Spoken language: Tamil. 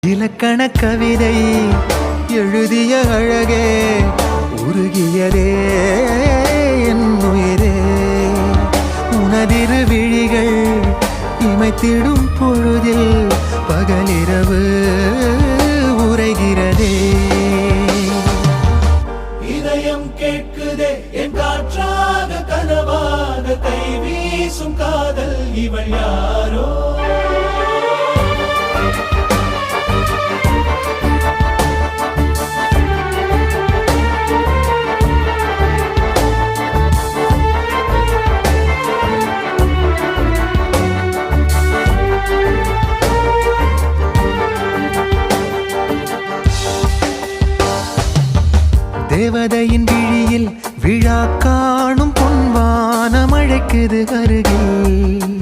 இலக்கண கவிதை எழுதிய அழகே உருகியதே என் உயிரே உனதிரு விழிகள் இமைத்திடும் பொழுதில் பகலிரவு உரைகிறதே இதயம் கேட்குதே என் காற்றாக கனவாக கை வீசும் காதல் இவள் யாரோ தேவதையின் விழியில் விழா காணும் பொன்வானம் அழைக்குது அருகில்